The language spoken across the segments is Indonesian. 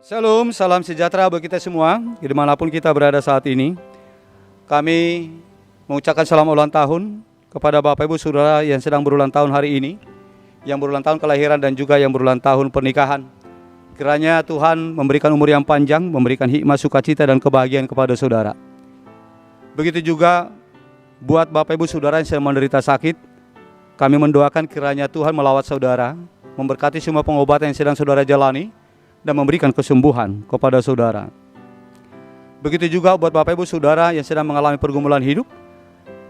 Shalom, salam sejahtera bagi kita semua, dimanapun kita berada saat ini. Kami mengucapkan salam ulang tahun kepada Bapak Ibu Saudara yang sedang berulang tahun hari ini, yang berulang tahun kelahiran dan juga yang berulang tahun pernikahan. Kiranya Tuhan memberikan umur yang panjang, memberikan hikmah, sukacita dan kebahagiaan kepada saudara. Begitu juga buat Bapak Ibu Saudara yang sedang menderita sakit, kami mendoakan kiranya Tuhan melawat saudara, memberkati semua pengobatan yang sedang saudara jalani, dan memberikan kesembuhan kepada saudara. Begitu juga buat Bapak Ibu Saudara yang sedang mengalami pergumulan hidup,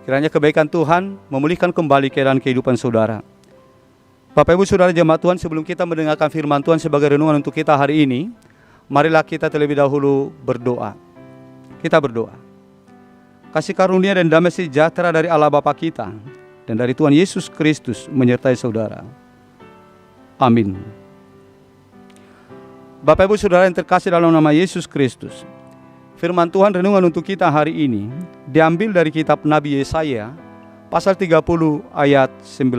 kiranya kebaikan Tuhan memulihkan kembali keadaan kehidupan saudara. Bapak Ibu Saudara jemaat Tuhan, sebelum kita mendengarkan firman Tuhan sebagai renungan untuk kita hari ini, marilah kita terlebih dahulu berdoa. Kita berdoa. Kasih karunia dan damai sejahtera dari Allah Bapa kita dan dari Tuhan Yesus Kristus menyertai saudara. Amin. Bapak Ibu Saudara yang terkasih dalam nama Yesus Kristus, firman Tuhan renungan untuk kita hari ini diambil dari kitab Nabi Yesaya pasal 30 ayat 19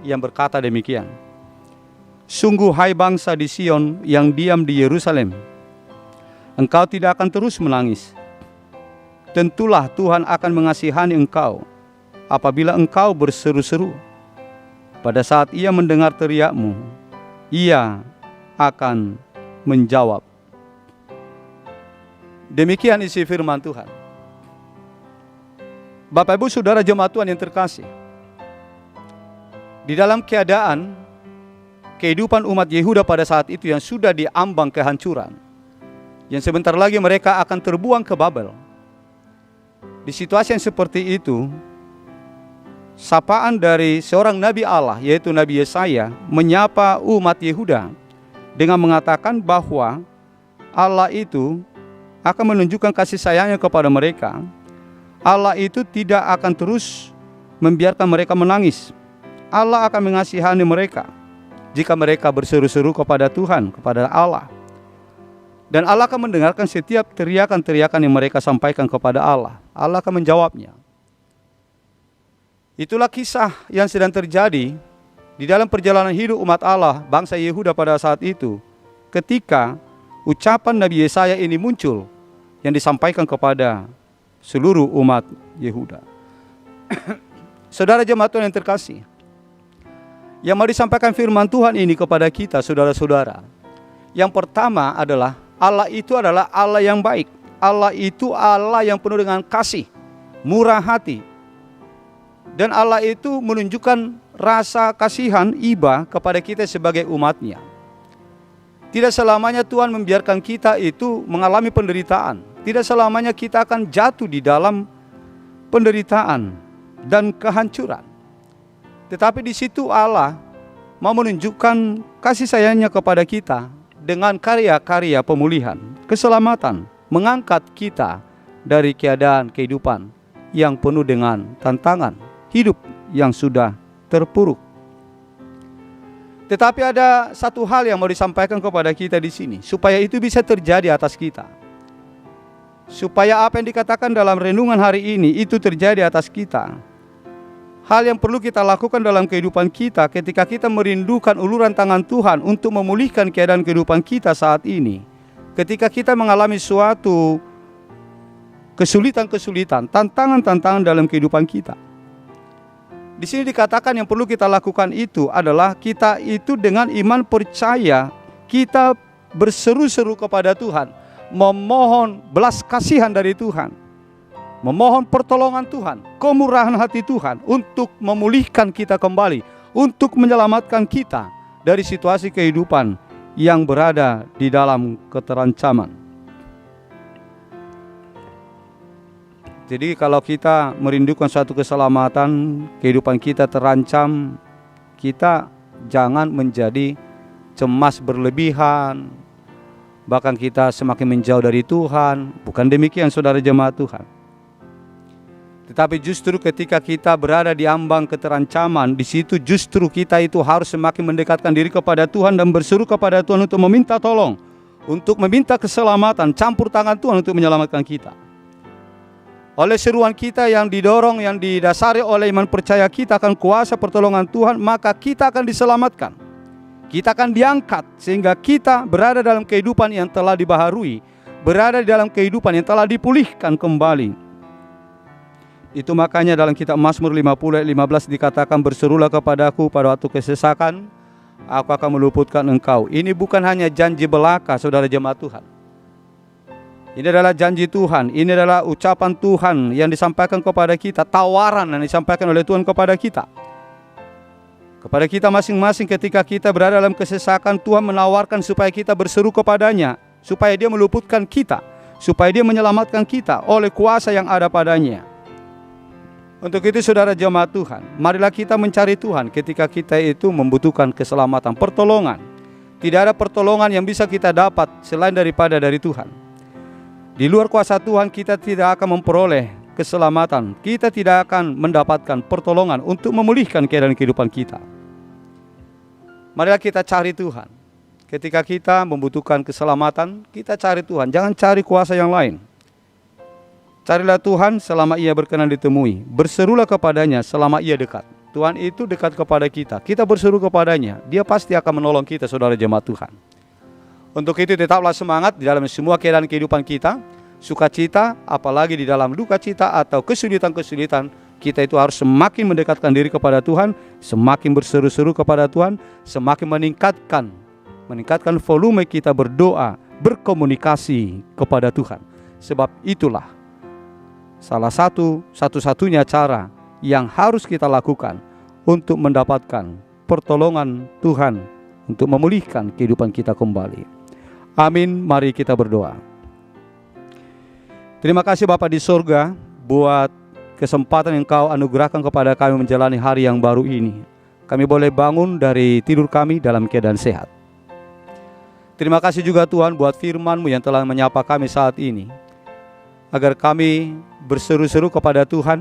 yang berkata demikian. Sungguh hai bangsa di Sion yang diam di Yerusalem, engkau tidak akan terus menangis. Tentulah Tuhan akan mengasihani engkau apabila engkau berseru-seru. Pada saat Ia mendengar teriakmu, Ia akan menjawab. Demikian isi firman Tuhan. Bapak Ibu Saudara jemaat Tuhan yang terkasih, di dalam keadaan kehidupan umat Yehuda pada saat itu yang sudah diambang kehancuran, yang sebentar lagi mereka akan terbuang ke Babel. Di situasi yang seperti itu, sapaan dari seorang Nabi Allah, yaitu Nabi Yesaya, menyapa umat Yehuda dengan mengatakan bahwa Allah itu akan menunjukkan kasih sayangnya kepada mereka. Allah itu tidak akan terus membiarkan mereka menangis. Allah akan mengasihani mereka jika mereka berseru-seru kepada Tuhan, kepada Allah. Dan Allah akan mendengarkan setiap teriakan-teriakan yang mereka sampaikan kepada Allah. Allah akan menjawabnya. Itulah kisah yang sedang terjadi di dalam perjalanan hidup umat Allah, bangsa Yehuda pada saat itu, ketika ucapan Nabi Yesaya ini muncul, yang disampaikan kepada seluruh umat Yehuda. Saudara jemaat Tuhan yang terkasih, yang mau disampaikan firman Tuhan ini kepada kita, saudara-saudara, yang pertama adalah Allah itu adalah Allah yang baik. Allah itu Allah yang penuh dengan kasih, murah hati. Dan Allah itu menunjukkan rasa kasihan, iba kepada kita sebagai umatnya. Tidak selamanya Tuhan membiarkan kita itu mengalami penderitaan. Tidak selamanya kita akan jatuh di dalam penderitaan dan kehancuran. Tetapi di situ Allah mau menunjukkan kasih sayangnya kepada kita dengan karya-karya pemulihan, keselamatan, mengangkat kita dari keadaan kehidupan yang penuh dengan tantangan, hidup yang sudah terpuruk. Tetapi ada satu hal yang mau disampaikan kepada kita di sini, supaya itu bisa terjadi atas kita. Supaya apa yang dikatakan dalam renungan hari ini itu terjadi atas kita. Hal yang perlu kita lakukan dalam kehidupan kita ketika kita merindukan uluran tangan Tuhan untuk memulihkan keadaan kehidupan kita saat ini. Ketika kita mengalami suatu kesulitan-kesulitan, tantangan-tantangan dalam kehidupan kita. Di sini dikatakan yang perlu kita lakukan itu adalah kita itu dengan iman percaya, kita berseru-seru kepada Tuhan, memohon belas kasihan dari Tuhan, memohon pertolongan Tuhan, kemurahan hati Tuhan untuk memulihkan kita kembali, untuk menyelamatkan kita dari situasi kehidupan yang berada di dalam keterancaman. Jadi kalau kita merindukan suatu keselamatan, kehidupan kita terancam, kita jangan menjadi cemas berlebihan, bahkan kita semakin menjauh dari Tuhan. Bukan demikian saudara jemaat Tuhan. Tetapi justru ketika kita berada di ambang keterancaman, di situ justru kita itu harus semakin mendekatkan diri kepada Tuhan dan berseru kepada Tuhan untuk meminta tolong, untuk meminta keselamatan, campur tangan Tuhan untuk menyelamatkan kita. Oleh seruan kita yang didorong, yang didasari oleh iman percaya kita akan kuasa pertolongan Tuhan, maka kita akan diselamatkan. Kita akan diangkat sehingga kita berada dalam kehidupan yang telah dibaharui, berada di dalam kehidupan yang telah dipulihkan kembali. Itu makanya dalam kitab Mazmur 50 ayat 15 dikatakan, berserulah kepadaku pada waktu kesesakan, aku akan meluputkan engkau. Ini bukan hanya janji belaka, saudara jemaat Tuhan. Ini adalah janji Tuhan, ini adalah ucapan Tuhan yang disampaikan kepada kita, tawaran yang disampaikan oleh Tuhan kepada kita. Kepada kita masing-masing ketika kita berada dalam kesesakan, Tuhan menawarkan supaya kita berseru kepadanya, supaya dia meluputkan kita, supaya dia menyelamatkan kita oleh kuasa yang ada padanya. Untuk itu saudara jemaat Tuhan, marilah kita mencari Tuhan ketika kita itu membutuhkan keselamatan, pertolongan. Tidak ada pertolongan yang bisa kita dapat selain daripada dari Tuhan. Di luar kuasa Tuhan kita tidak akan memperoleh keselamatan, kita tidak akan mendapatkan pertolongan untuk memulihkan keadaan kehidupan kita. Marilah kita cari Tuhan. Ketika kita membutuhkan keselamatan, kita cari Tuhan, jangan cari kuasa yang lain. Carilah Tuhan selama ia berkenan ditemui. Berserulah kepadanya selama ia dekat. Tuhan itu dekat kepada kita. Kita berseru kepadanya, dia pasti akan menolong kita, saudara jemaat Tuhan. Untuk itu tetaplah semangat di dalam semua keadaan kehidupan kita. Sukacita, apalagi di dalam duka cita atau kesulitan-kesulitan, kita itu harus semakin mendekatkan diri kepada Tuhan, semakin berseru-seru kepada Tuhan, semakin meningkatkan volume kita berdoa, berkomunikasi kepada Tuhan. Sebab itulah salah satu-satunya cara yang harus kita lakukan untuk mendapatkan pertolongan Tuhan untuk memulihkan kehidupan kita kembali. Amin, mari kita berdoa. Terima kasih Bapa di surga buat kesempatan yang Kau anugerahkan kepada kami menjalani hari yang baru ini. Kami boleh bangun dari tidur kami dalam keadaan sehat. Terima kasih juga Tuhan buat firman-Mu yang telah menyapa kami saat ini, agar kami berseru-seru kepada Tuhan,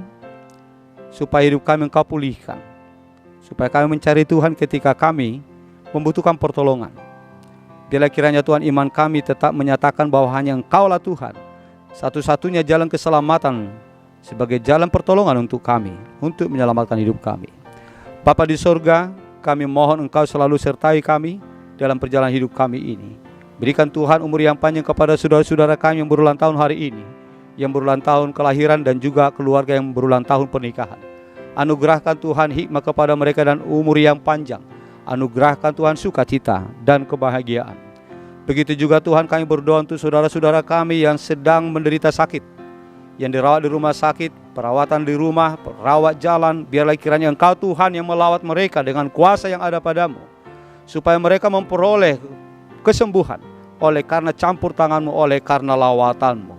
supaya hidup kami Engkau pulihkan, supaya kami mencari Tuhan ketika kami membutuhkan pertolongan. Biarlah kiranya Tuhan iman kami tetap menyatakan bahwa hanya Engkau-lah Tuhan, satu-satunya jalan keselamatan sebagai jalan pertolongan untuk kami, untuk menyelamatkan hidup kami. Bapa di surga, kami mohon Engkau selalu sertai kami dalam perjalanan hidup kami ini. Berikan Tuhan umur yang panjang kepada saudara-saudara kami yang berulang tahun hari ini, yang berulang tahun kelahiran dan juga keluarga yang berulang tahun pernikahan. Anugerahkan Tuhan hikmah kepada mereka dan umur yang panjang. Anugerahkan Tuhan sukacita dan kebahagiaan. Begitu juga Tuhan kami berdoa untuk saudara-saudara kami yang sedang menderita sakit, yang dirawat di rumah sakit, perawatan di rumah, perawat jalan. Biarlah kiranya Engkau Tuhan yang melawat mereka dengan kuasa yang ada padamu, supaya mereka memperoleh kesembuhan oleh karena campur tangan-Mu, oleh karena lawatan-Mu.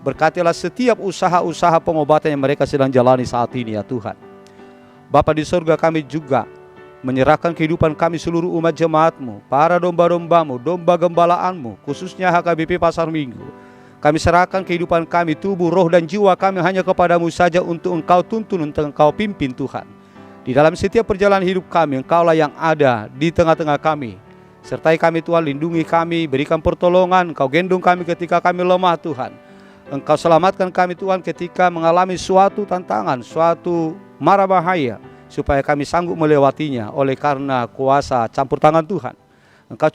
Berkatilah setiap usaha-usaha pengobatan yang mereka sedang jalani saat ini ya Tuhan. Bapa di surga, kami juga menyerahkan kehidupan kami seluruh umat jemaat-Mu, para domba-domba-Mu, domba gembalaanmu, khususnya HKBP Pasar Minggu. Kami serahkan kehidupan kami, tubuh, roh dan jiwa kami hanya kepadamu saja untuk Engkau tuntun, untuk Engkau pimpin Tuhan. Di dalam setiap perjalanan hidup kami, Engkaulah yang ada di tengah-tengah kami. Sertai kami Tuhan, lindungi kami, berikan pertolongan, Engkau gendong kami ketika kami lemah Tuhan. Engkau selamatkan kami Tuhan ketika mengalami suatu tantangan, suatu mara bahaya, supaya kami sanggup melewatinya oleh karena kuasa campur tangan Tuhan. Engkau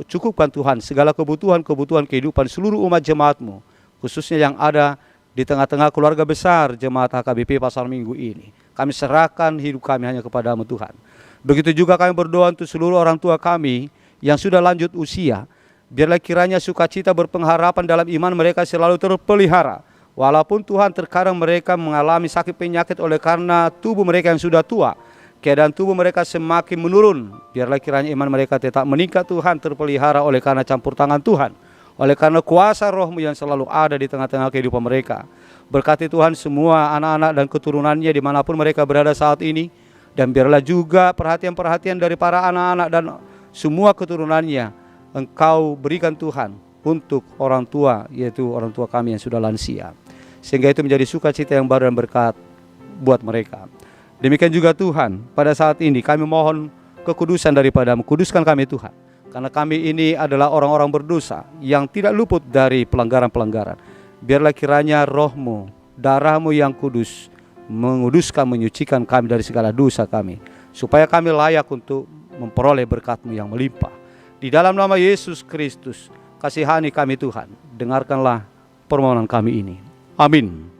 cukupkan Tuhan segala kebutuhan kehidupan seluruh umat jemaat-Mu, khususnya yang ada di tengah-tengah keluarga besar jemaat HKBP Pasar Minggu ini. Kami serahkan hidup kami hanya kepadamu Tuhan. Begitu juga kami berdoa untuk seluruh orang tua kami yang sudah lanjut usia. Biarlah kiranya sukacita berpengharapan dalam iman mereka selalu terpelihara. Walaupun Tuhan terkadang mereka mengalami sakit penyakit oleh karena tubuh mereka yang sudah tua, keadaan tubuh mereka semakin menurun. Biarlah kiranya iman mereka tetap meningkat Tuhan, terpelihara oleh karena campur tangan Tuhan, oleh karena kuasa Roh-Mu yang selalu ada di tengah-tengah kehidupan mereka. Berkati Tuhan semua anak-anak dan keturunannya dimanapun mereka berada saat ini. Dan biarlah juga perhatian-perhatian dari para anak-anak dan semua keturunannya Engkau berikan Tuhan untuk orang tua, yaitu orang tua kami yang sudah lansia, sehingga itu menjadi sukacita yang baru dan berkat buat mereka. Demikian juga Tuhan, pada saat ini kami mohon kekudusan daripada-Mu. Kuduskan kami Tuhan, karena kami ini adalah orang-orang berdosa yang tidak luput dari pelanggaran-pelanggaran. Biarlah kiranya Roh-Mu, darah-Mu yang kudus menguduskan, menyucikan kami dari segala dosa kami, supaya kami layak untuk memperoleh berkat-Mu yang melimpah. Di dalam nama Yesus Kristus, kasihani kami Tuhan, dengarkanlah permohonan kami ini. Amin.